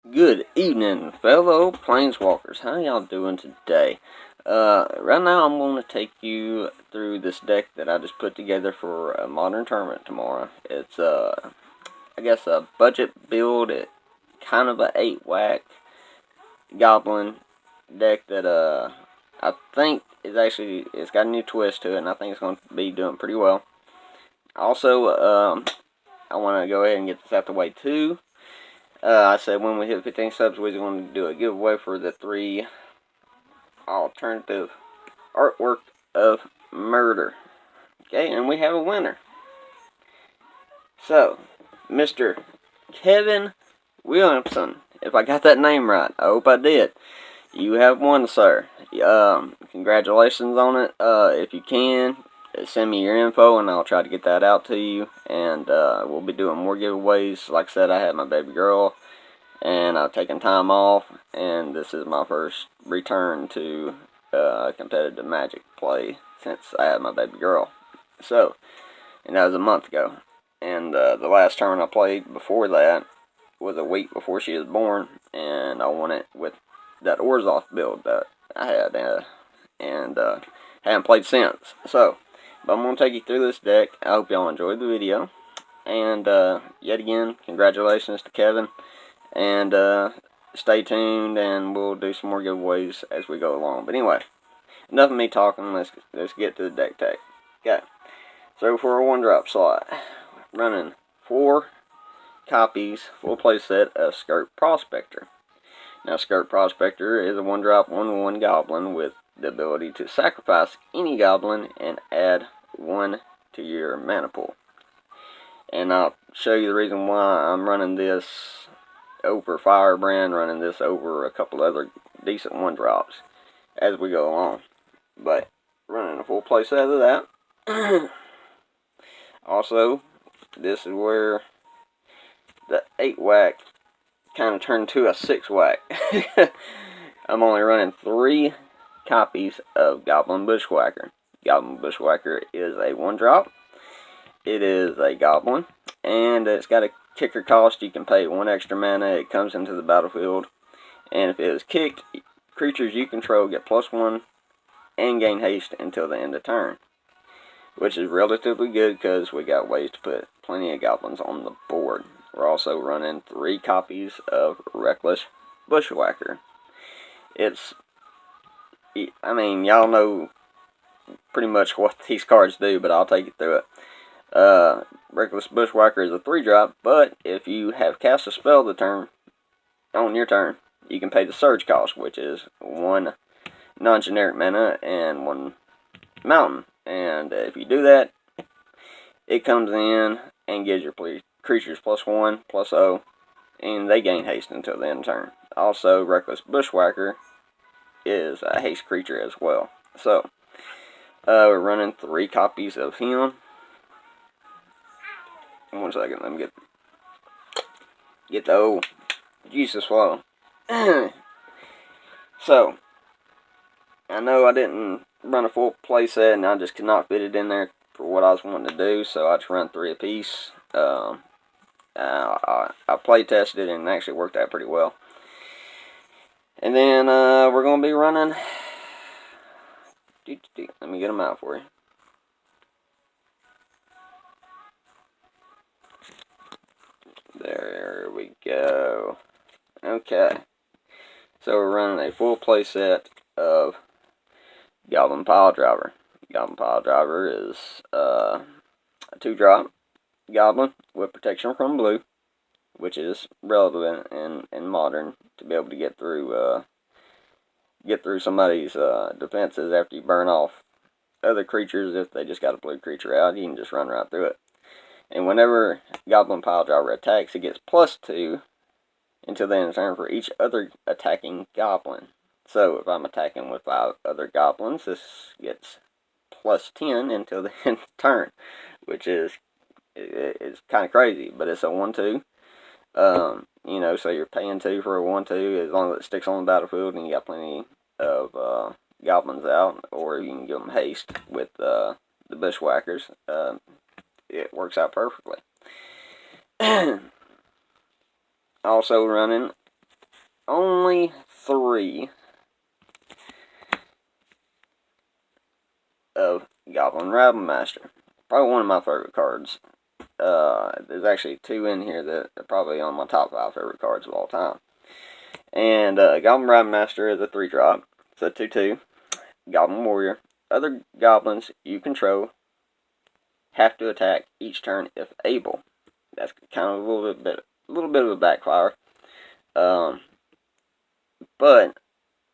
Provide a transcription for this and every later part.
Good evening, fellow planeswalkers. How y'all doing today? Right now I'm going to take you through this deck that I just put together for a modern tournament tomorrow. It's I guess a budget build, kind of a 8 wack goblin deck that I think it's got a new twist to it, and I think it's going to be doing pretty well. Also, I want to go ahead and get this out the way too. I said when we hit 15 subs, we're going to do a giveaway for the 3 alternative artwork of murder. Okay, and we have a winner. So, Mr. Kevin Williamson, if I got that name right, I hope I did. You have won, sir. Congratulations on it. If you can, send me your info and I'll try to get that out to you. And we'll be doing more giveaways. Like I said, I had my baby girl and I've taken time off, and this is my first return to competitive Magic play since I had my baby girl. So, and that was a month ago. And the last tournament I played before that was a week before she was born, and I won it with that Orzhov build that I had, and haven't played since. So, but I'm going to take you through this deck. I hope y'all enjoyed the video. And yet again, congratulations to Kevin. And stay tuned, and we'll do some more giveaways as we go along. But anyway, enough of me talking. Let's get to the deck tech. Okay, so for a 1-drop slot, running 4 copies, full play set of Skirt Prospector. Now, Skirt Prospector is a 1-drop 1/1 goblin with the ability to sacrifice any goblin and add 1 to your mana pool. And I'll show you the reason why I'm running this over Firebrand, running this over a couple other decent 1-drops as we go along. But running a full play set of that. Also, this is where the 8-wack kind of turned to a 6-wack. I'm only running 3 copies of Goblin Bushwhacker. Goblin Bushwhacker is a 1-drop. It is a goblin, and it's got a kicker cost. You can pay 1 extra mana. It comes into the battlefield, and if it is kicked, creatures you control get +1 and gain haste until the end of turn, which is relatively good because we got ways to put plenty of goblins on the board. We're also running 3 copies of Reckless Bushwhacker. I mean, y'all know pretty much what these cards do, but I'll take you through it. Reckless Bushwhacker is a 3-drop, but if you have cast a spell on your turn, you can pay the surge cost, which is 1 non-generic mana and 1 mountain. And if you do that, it comes in and gives your creatures +1/+0, and they gain haste until the end of turn. Also, Reckless Bushwhacker is a haste creature as well. So, we're running 3 copies of him. 1 second, let me get the old juice to swallow. So, I know I didn't run a full play set, and I just could not fit it in there for what I was wanting to do, so I just run 3 apiece. I play tested it, and it actually worked out pretty well. And then we're going to be running. Let me get them out for you. There we go. Okay. So we're running a full play set of Goblin Piledriver. Goblin Piledriver is a 2-drop goblin with protection from blue, which is relevant in modern to be able to get through somebody's defenses after you burn off other creatures. If they just got a blue creature out, you can just run right through it. And whenever Goblin Piledriver attacks, it gets +2 until the end of turn for each other attacking goblin. So if I'm attacking with 5 other goblins, this gets +10 until the end of turn, which is kind of crazy, but it's a 1/2. You know, so you're paying 2 for a 1/2 as long as it sticks on the battlefield and you got plenty of goblins out, or you can give them haste with the Bushwhackers. It works out perfectly. Also running only 3 of Goblin Rabblemaster. Probably one of my favorite cards. There's actually 2 in here that are probably on my top 5 favorite cards of all time. And Goblin Rabblemaster is a 3-drop. It's a 2/2. Goblin Warrior. Other goblins you control have to attack each turn if able. That's kind of a little bit of a backfire. But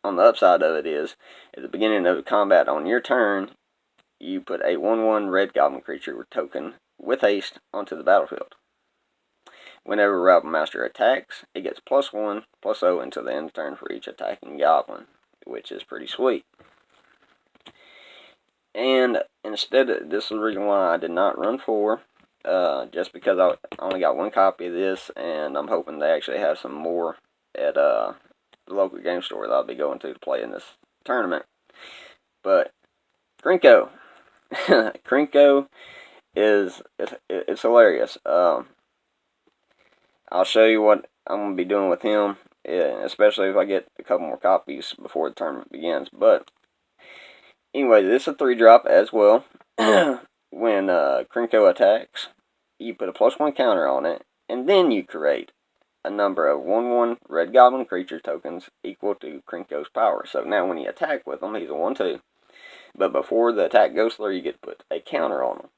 on the upside of it is, at the beginning of the combat on your turn, you put a 1/1 red goblin creature token with haste onto the battlefield. Whenever Rabblemaster attacks, it gets +1/+0 until the end of the turn for each attacking goblin, which is pretty sweet. And instead, this is the reason why I did not run 4, just because I only got 1 copy of this, and I'm hoping they actually have some more at the local game store that I'll be going to play in this tournament. But Krenko, Krenko it's hilarious. I'll show you what I'm going to be doing with him, especially if I get a couple more copies before the tournament begins. But anyway, this is a 3-drop as well. When Krenko attacks, you put a +1 counter on it, and then you create a number of 1/1 red goblin creature tokens equal to Krenko's power. So now when you attack with him, he's a 1/2. But before the attack goes through, you get to put a counter on him.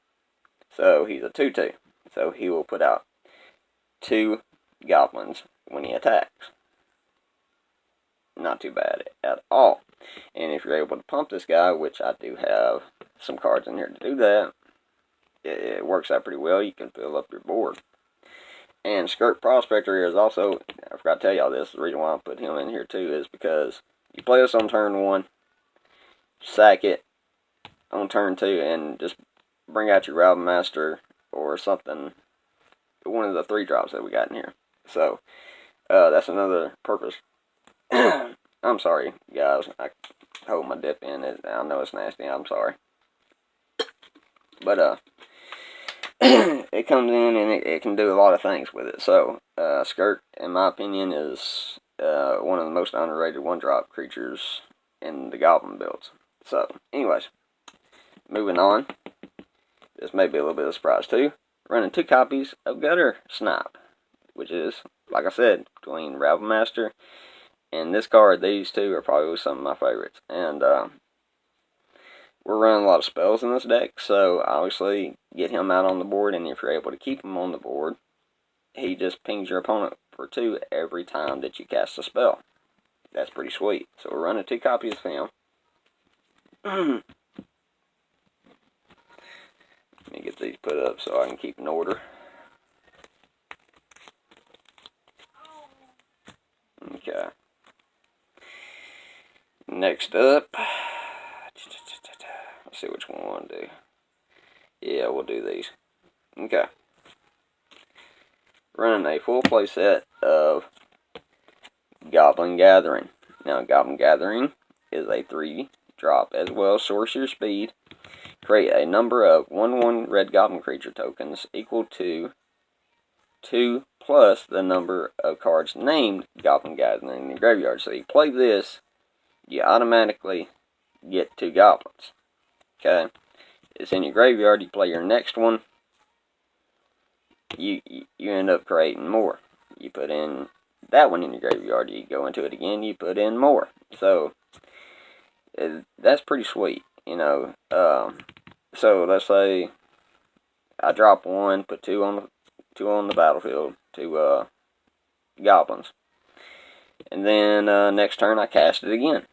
So he's a 2/2. So he will put out 2 goblins when he attacks. Not too bad at all. And if you're able to pump this guy, which I do have some cards in here to do that, it works out pretty well. You can fill up your board. And Skirt Prospector is also, I forgot to tell y'all this, the reason why I put him in here too is because you play this on turn 1, sack it on turn 2, and just bring out your Rabblemaster or something, one of the 3-drops that we got in here. So, that's another purpose. I'm sorry, guys. I hold my dip in it. I know it's nasty. I'm sorry. But, it comes in and it can do a lot of things with it. So, Skirt, in my opinion, is one of the most underrated 1-drop creatures in the Goblin builds. So, anyways, moving on. This may be a little bit of a surprise too. Running 2 copies of Gutter Snipe, which is, like I said, between Rabblemaster and this card. These 2 are probably some of my favorites. And we're running a lot of spells in this deck, so obviously get him out on the board, and if you're able to keep him on the board, he just pings your opponent for 2 every time that you cast a spell. That's pretty sweet. So we're running 2 copies of him. Let me get these put up so I can keep in order. Okay. Next up, let's see which one I want to do. Yeah, we'll do these. Okay. Running a full play set of Goblin Gathering. Now, Goblin Gathering is a 3-drop as well. Source your speed. Create a number of 1/1 red goblin creature tokens equal to 2 plus the number of cards named Goblin Gathering in your graveyard. So you play this, you automatically get 2 goblins. Okay? It's in your graveyard, you play your next one, you end up creating more. You put in that one in your graveyard, you go into it again, you put in more. So, that's pretty sweet, you know. So let's say I drop 1, put 2 on the battlefield, 2 goblins, and then next turn I cast it again.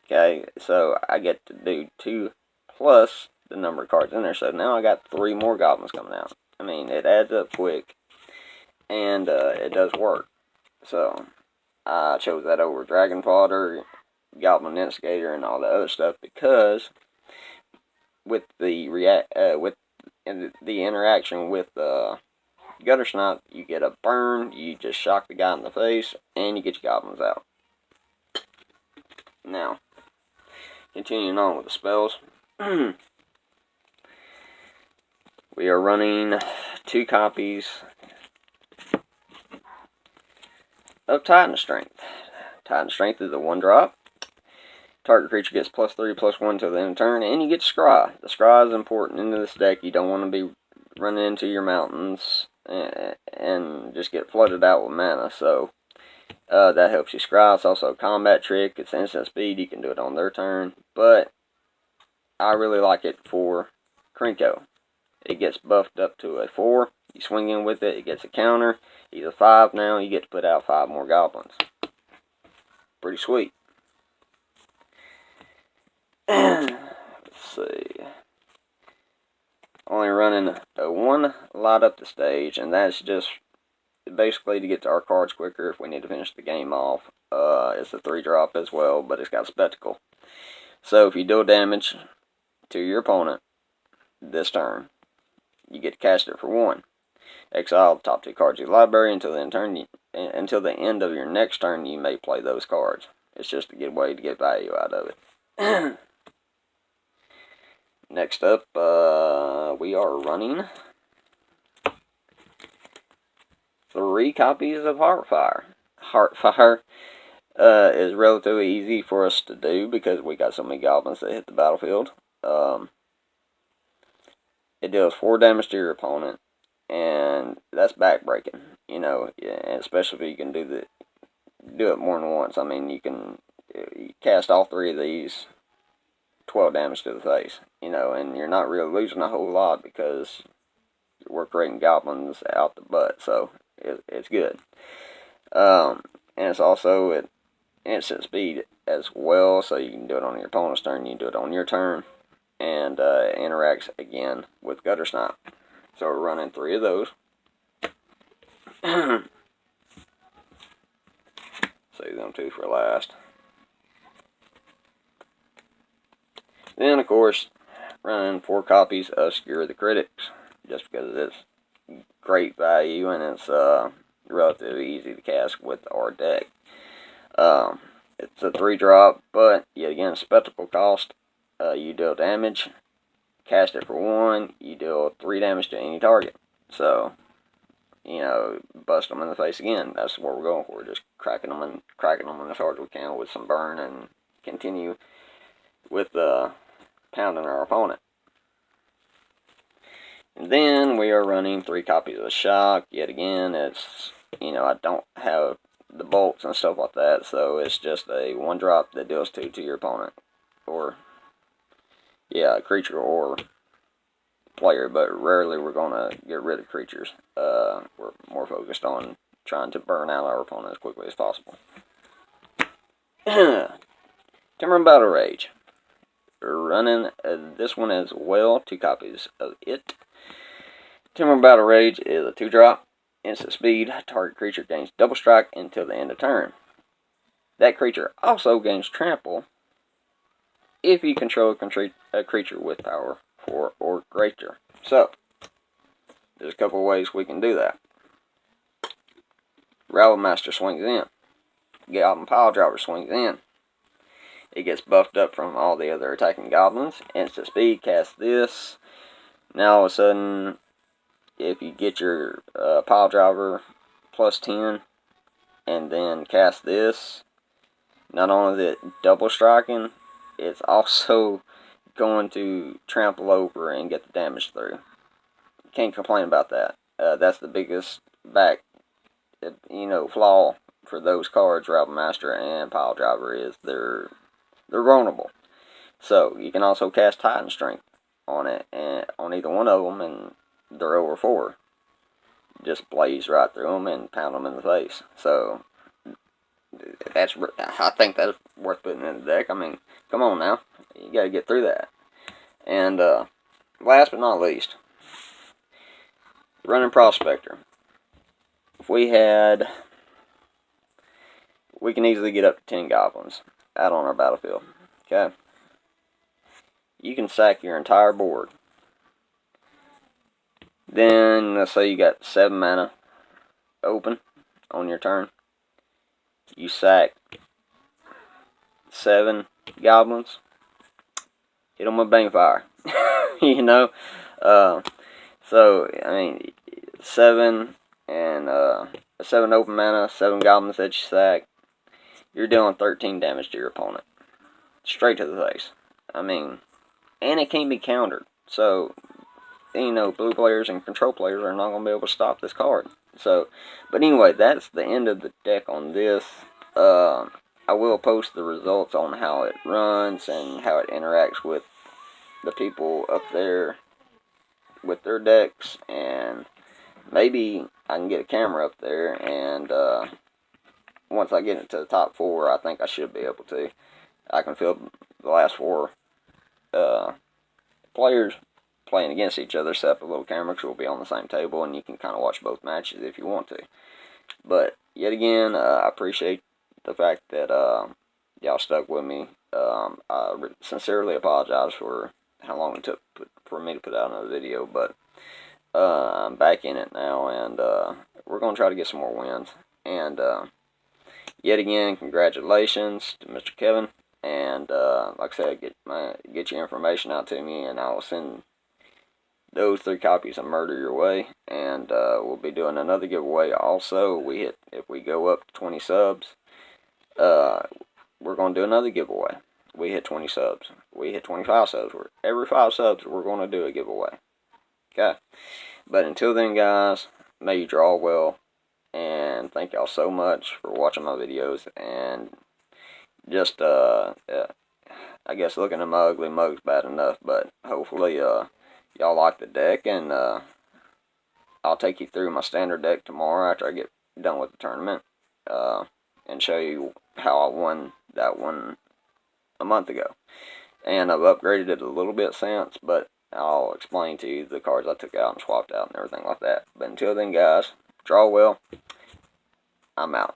Okay, so I get to do 2 plus the number of cards in there. So now I got 3 more goblins coming out. I mean, it adds up quick, and it does work. So I chose that over Dragon Fodder, Goblin Instigator, and all the other stuff because with the interaction with Gutter Snipe, you get a burn, you just shock the guy in the face, and you get your goblins out. Now, continuing on with the spells, we are running 2 copies of Titan Strength. Titan Strength is a 1-drop. Target creature gets +3/+1 until the end of turn, and you get Scry. The Scry is important into this deck. You don't want to be running into your mountains and just get flooded out with mana, so that helps you Scry. It's also a combat trick. It's instant speed. You can do it on their turn, but I really like it for Krenko. It gets buffed up to a 4. You swing in with it, it gets a counter. He's a 5 now. You get to put out 5 more goblins. Pretty sweet. Let's see. Only running a 1 light up the stage, and that's just basically to get to our cards quicker if we need to finish the game off. It's a 3-drop as well, but it's got Spectacle. So if you deal damage to your opponent this turn, you get to cast it for 1. Exile the top 2 cards of your library until the end of your next turn. You may play those cards. It's just a good way to get value out of it. Next up, we are running 3 copies of Heartfire. Heartfire is relatively easy for us to do because we got so many goblins that hit the battlefield. It deals 4 damage to your opponent, and that's backbreaking. You know, especially if you can do it more than once. I mean, you can cast all 3 of these, 12 damage to the face. You know, and you're not really losing a whole lot because we're creating goblins out the butt, so it's good. And it's also at instant speed as well, so you can do it on your opponent's turn, you can do it on your turn, and it interacts again with Gutter Snipe. So we're running 3 of those. Save them 2 for last. Then, of course, running 4 copies of Skewer the Critics, just because it's great value and it's relatively easy to cast with our deck. It's a 3-drop, but yet again, Spectacle cost. You deal damage, cast it for 1, you deal 3 damage to any target. So, you know, bust them in the face again. That's what we're going for. Just cracking them as hard as we can with some burn and continue with pounding our opponent. And then we are running 3 copies of Shock. Yet again, it's, you know, I don't have the bolts and stuff like that, so it's just a 1-drop that deals 2 to your opponent. Or, yeah, creature or player, but rarely we're going to get rid of creatures. We're more focused on trying to burn out our opponent as quickly as possible. Timber Battle Rage. We're running this one as well, 2 copies of it. Timber Battle Rage is a 2-drop. Instant speed. Target creature gains double strike until the end of turn. That creature also gains trample if you control a creature with power 4 or greater. So, there's a couple of ways we can do that. Rabble Master swings in. Goblin Pile Driver swings in. It gets buffed up from all the other attacking goblins. Instant speed, cast this. Now all of a sudden, if you get your Pile Driver +10 and then cast this, not only is it double striking, it's also going to trample over and get the damage through. Can't complain about that. That's the biggest flaw for those cards, Rabble Master and Pile Driver, is they're vulnerable. So you can also cast Titan Strength on it, and on either one of them, and they're over 4. Just blaze right through them and pound them in the face. So I think that's worth putting in the deck. I mean, come on now, you got to get through that. And last but not least, running Prospector. If we can easily get up to 10 goblins out on our battlefield. Okay, you can sack your entire board. Then let's say you got 7 mana open on your turn. You sack 7 goblins. Hit them with Banefire. You know, so I mean, 7 and a 7 open mana, 7 goblins that you sack. You're dealing 13 damage to your opponent. Straight to the face. I mean, and it can be countered. So, you know, blue players and control players are not going to be able to stop this card. So, but anyway, that's the end of the deck on this. I will post the results on how it runs and how it interacts with the people up there with their decks, and maybe I can get a camera up there, and once I get into the top 4, I think I should be able to. I can field the last 4 players playing against each other, set up a little camera because we'll be on the same table, and you can kind of watch both matches if you want to. But yet again, I appreciate the fact that y'all stuck with me. I sincerely apologize for how long it took for me to put out another video, but I'm back in it now, and we're going to try to get some more wins. And yet again, congratulations to Mr. Kevin. And like I said, get your information out to me, and I'll send those 3 copies of Murder your way. And we'll be doing another giveaway also. If we go up to 20 subs, we're going to do another giveaway. We hit 20 subs. We hit 25 subs. Every 5 subs, we're going to do a giveaway. Okay? But until then, guys, may you draw well. And thank y'all so much for watching my videos. And just, I guess looking at my ugly mug's bad enough. But hopefully, y'all like the deck. And I'll take you through my standard deck tomorrow after I get done with the tournament. And show you how I won that one a month ago. And I've upgraded it a little bit since, but I'll explain to you the cards I took out and swapped out and everything like that. But until then, guys, draw well. I'm out.